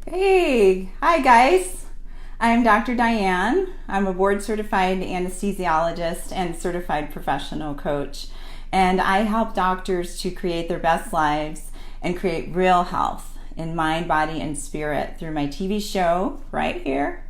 Hey, hi guys. I'm Dr. Diane. I'm a board certified anesthesiologist and certified professional coach. And I help doctors to create their best lives and create real health in mind, body, and spirit through my TV show right here,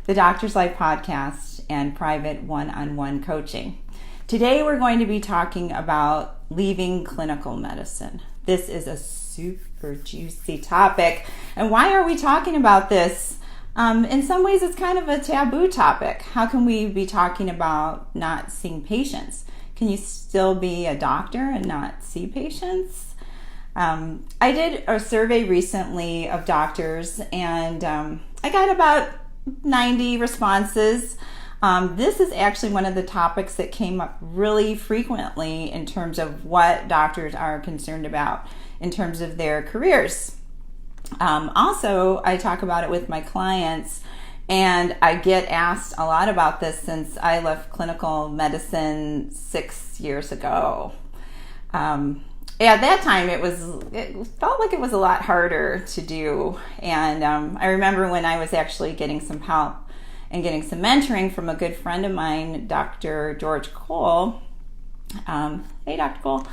the Doctor's Life podcast, and private one-on-one coaching. Today we're going to be talking about leaving clinical medicine. This is a super juicy topic. And why are we talking about this? In some ways, it's kind of a taboo topic. How can we be talking about not seeing patients? Can you still be a doctor and not see patients? I did a survey recently of doctors, and I got about 90 responses. This is actually one of the topics that came up really frequently in terms of what doctors are concerned about in terms of their careers. Also, I talk about it with my clients, and I get asked a lot about this since I left clinical medicine 6 years ago. At that time, it felt like it was a lot harder to do, and I remember when I was actually getting some help and getting some mentoring from a good friend of mine, Dr. George Cole. Hey, Dr. Cole.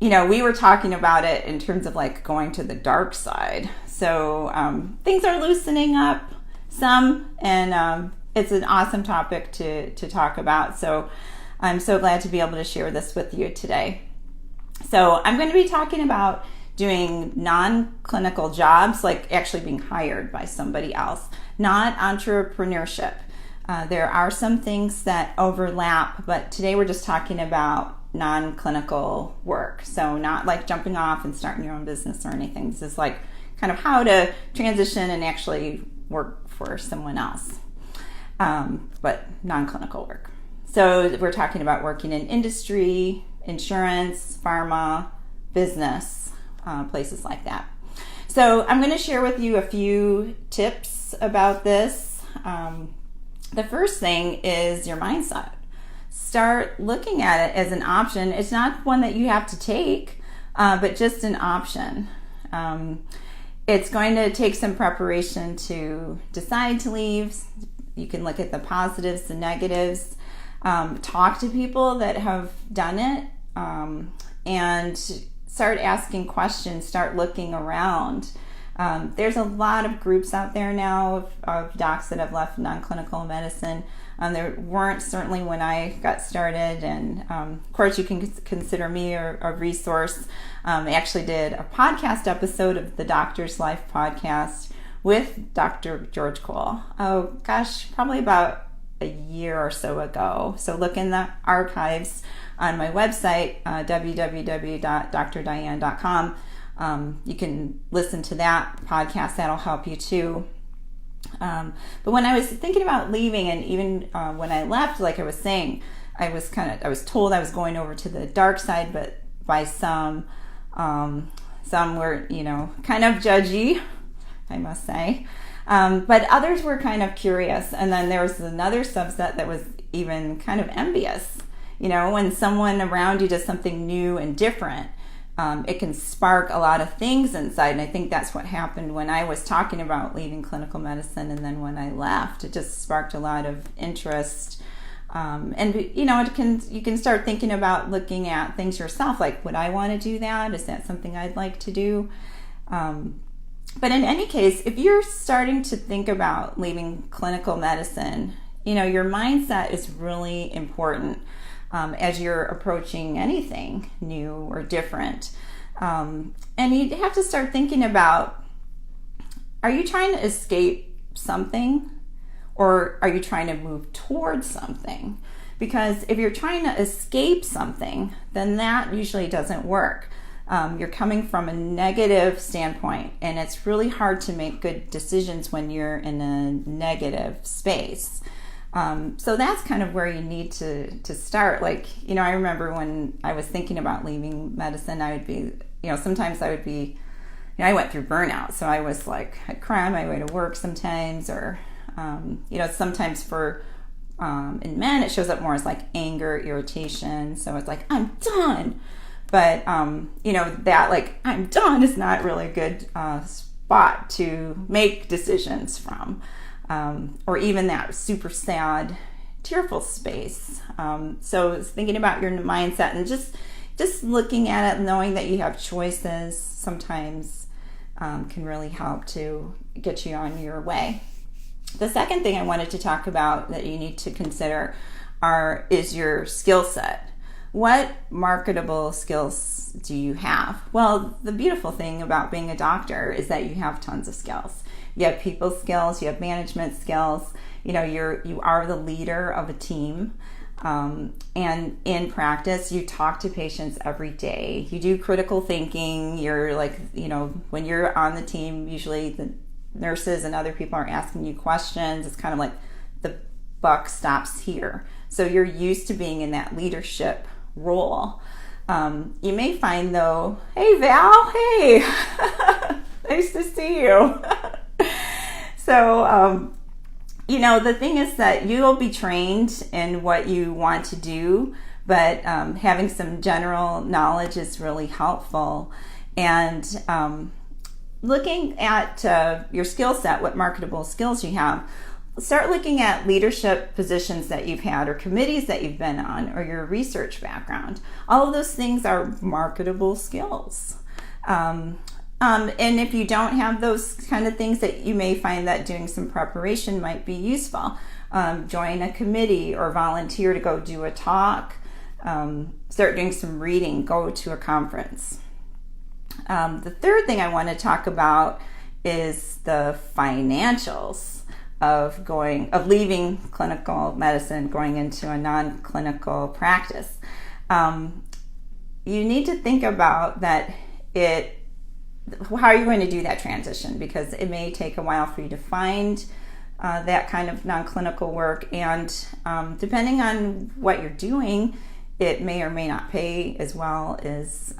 We were talking about it in terms of like going to the dark side. So things are loosening up some, and it's an awesome topic to talk about. So I'm so glad to be able to share this with you today. So I'm going to be talking about doing non-clinical jobs, like actually being hired by somebody else, not entrepreneurship. There are some things that overlap, but today we're just talking about non-clinical work. So not like jumping off and starting your own business or anything. This is like kind of how to transition and actually work for someone else, but non-clinical work. So we're talking about working in industry, insurance, pharma, business, places like that. So I'm going to share with you a few tips about this. The first thing is your mindset. Start looking at it as an option. It's not one that you have to take, but just an option. It's going to take some preparation to decide to leave. You can look at the positives, the negatives, talk to people that have done it, and start asking questions, start looking around. There's a lot of groups out there now of docs that have left non-clinical medicine. There weren't certainly when I got started, and of course you can consider me a resource. I actually did a podcast episode of the Doctor's Life podcast with Dr. George Cole. Oh gosh, probably about a year or so ago. So look in the archives on my website, www.drdiane.com. You can listen to that podcast. That'll help you too. But when I was thinking about leaving, and even when I left, like I was saying, I was told I was going over to the dark side, but by some were, kind of judgy, I must say. But others were kind of curious. And then there was another subset that was even kind of envious. When someone around you does something new and different, it can spark a lot of things inside. And I think that's what happened when I was talking about leaving clinical medicine. And then when I left, it just sparked a lot of interest. You can start thinking about looking at things yourself. Like, would I want to do that? Is that something I'd like to do? But in any case, if you're starting to think about leaving clinical medicine, your mindset is really important. As you're approaching anything new or different. And you have to start thinking about, are you trying to escape something, or are you trying to move towards something? Because if you're trying to escape something, then that usually doesn't work. You're coming from a negative standpoint, and it's really hard to make good decisions when you're in a negative space. So that's kind of where you need to start. Like, I remember when I was thinking about leaving medicine, I would be, sometimes I would be, I went through burnout. So I was like, I'd cry on my way to work sometimes, or, sometimes in men, it shows up more as like anger, irritation. So it's like, I'm done. But, that like, I'm done is not really a good bought to make decisions from, or even that super sad, tearful space. So it's thinking about your mindset and just looking at it, knowing that you have choices sometimes can really help to get you on your way. The second thing I wanted to talk about that you need to consider is your skill set. What marketable skills do you have? Well, the beautiful thing about being a doctor is that you have tons of skills. You have people skills, you have management skills, you are the leader of a team. And in practice, you talk to patients every day. You do critical thinking. You're when you're on the team, usually the nurses and other people are asking you questions. It's kind of like the buck stops here. So you're used to being in that leadership role. You may find though, hey Val, hey, nice to see you. So, the thing is that you'll be trained in what you want to do, but having some general knowledge is really helpful. And looking at your skill set, what marketable skills you have, start looking at leadership positions that you've had or committees that you've been on or your research background. All of those things are marketable skills. And if you don't have those kind of things, that you may find that doing some preparation might be useful. Join a committee or volunteer to go do a talk. Start doing some reading, go to a conference. The third thing I want to talk about is the financials of leaving clinical medicine, going into a non-clinical practice. You need to think about that how are you going to do that transition? Because it may take a while for you to find that kind of non-clinical work, and depending on what you're doing, it may or may not pay as well as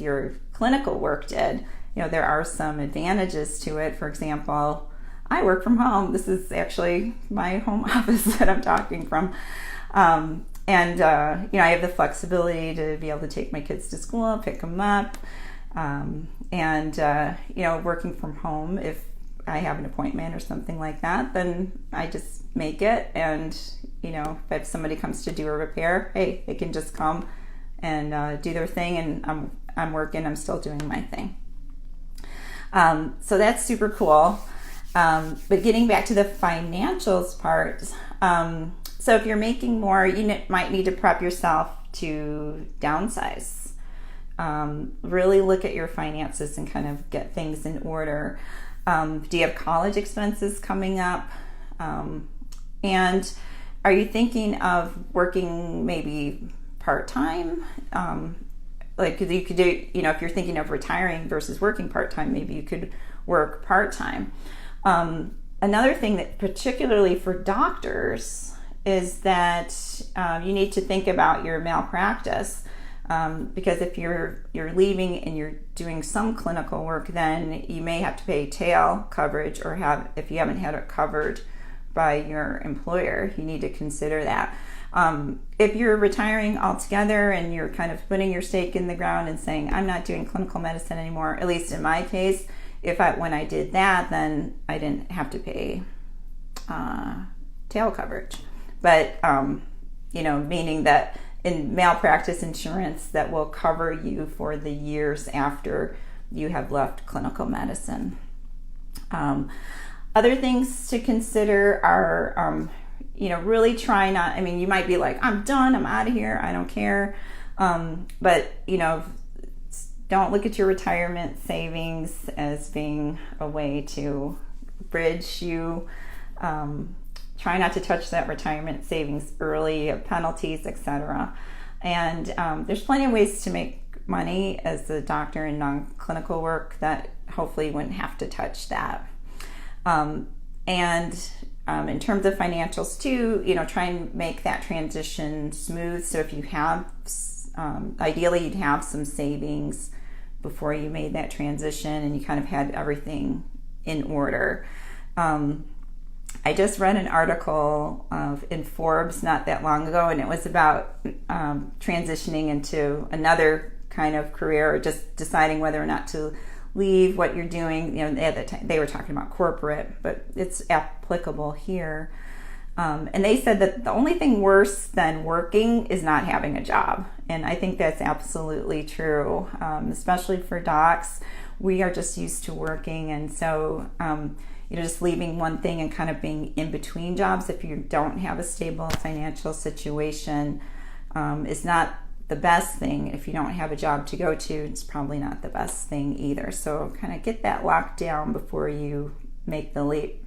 your clinical work did. There are some advantages to it. For example, I work from home. This is actually my home office that I'm talking from. I have the flexibility to be able to take my kids to school, pick them up. Working from home, if I have an appointment or something like that, then I just make it. And, if somebody comes to do a repair, hey, they can just come and do their thing, and I'm working, I'm still doing my thing. So that's super cool. But getting back to the financials part, so if you're making more, you might need to prep yourself to downsize. Really look at your finances and kind of get things in order. Do you have college expenses coming up? And are you thinking of working maybe part-time? Like you could do, if you're thinking of retiring versus working part-time, maybe you could work part-time. Another thing that particularly for doctors is that you need to think about your malpractice. Because if you're leaving and you're doing some clinical work, then you may have to pay tail coverage, or if you haven't had it covered by your employer, you need to consider that. If you're retiring altogether and you're kind of putting your stake in the ground and saying, I'm not doing clinical medicine anymore, at least in my case, when I did that, then I didn't have to pay tail coverage. But, meaning that in malpractice insurance, that will cover you for the years after you have left clinical medicine. Other things to consider are, really try not, you might be like, I'm done, I'm out of here, I don't care. But, don't look at your retirement savings as being a way to bridge you. Try not to touch that retirement savings early, penalties, etc. And there's plenty of ways to make money as a doctor in non-clinical work that hopefully you wouldn't have to touch that. And in terms of financials too, try and make that transition smooth. So if you have, ideally you'd have some savings before you made that transition and you kind of had everything in order. I just read an article in Forbes not that long ago, and it was about transitioning into another kind of career, or just deciding whether or not to leave what you're doing. At the time they were talking about corporate, but it's applicable here. And they said that the only thing worse than working is not having a job. And I think that's absolutely true, especially for docs. We are just used to working. And so, just leaving one thing and kind of being in between jobs if you don't have a stable financial situation is not the best thing. If you don't have a job to go to, it's probably not the best thing either. So kind of get that locked down before you make the leap.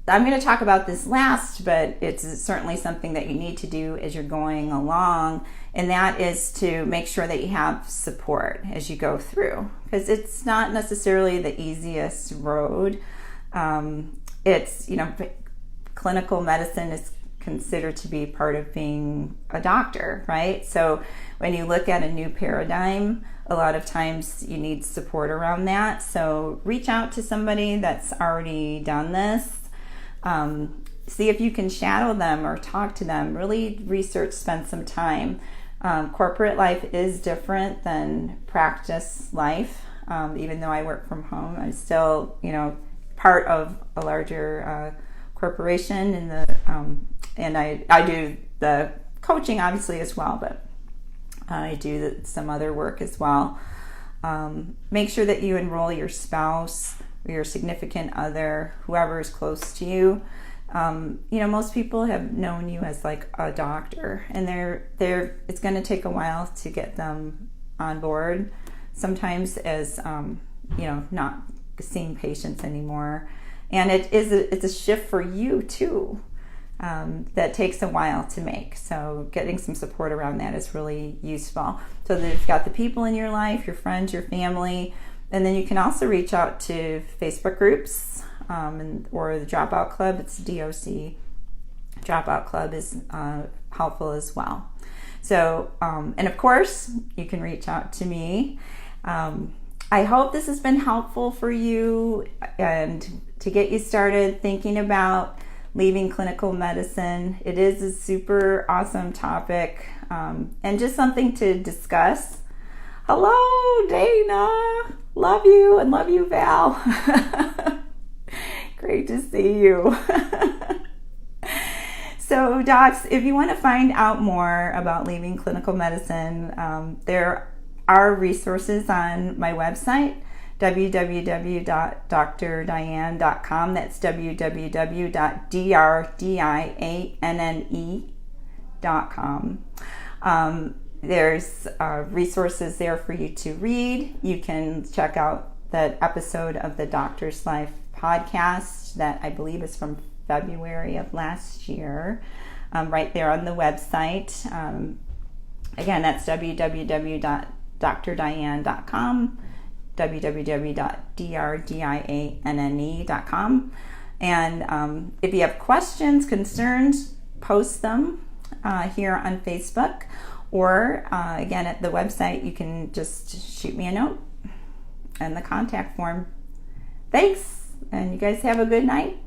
I'm going to talk about this last, but it's certainly something that you need to do as you're going along, and that is to make sure that you have support as you go through, because it's not necessarily the easiest road. It's, clinical medicine is considered to be part of being a doctor, right? So when you look at a new paradigm, a lot of times you need support around that. So reach out to somebody that's already done this. See if you can shadow them or talk to them. Really research, spend some time. Corporate life is different than practice life. Even though I work from home, I'm still, part of a larger corporation in the and I do the coaching obviously as well, but I do some other work as well. Make sure that you enroll your spouse or your significant other, whoever is close to you. Most people have known you as like a doctor, and it's going to take a while to get them on board. Sometimes as not seeing patients anymore, and it's a shift for you too. That takes a while to make. So getting some support around that is really useful. So that you've got the people in your life, your friends, your family, and then you can also reach out to Facebook groups or the Dropout Club. It's DOC. Dropout Club is helpful as well. So, and of course, you can reach out to me. I hope this has been helpful for you and to get you started thinking about leaving clinical medicine. It is a super awesome topic and just something to discuss. Hello, Dana. Love you, and love you, Val. Great to see you. So, docs, if you want to find out more about leaving clinical medicine, there are resources on my website, www.drdiane.com. That's www.drdianne.com. There's resources there for you to read. You can check out that episode of the Doctor's Life podcast that I believe is from February of last year, right there on the website. Again, that's www.drdiane.com, www.drdianne.com. And if you have questions, concerns, post them here on Facebook, or again at the website. You can just shoot me a note and the contact form. Thanks, and you guys have a good night.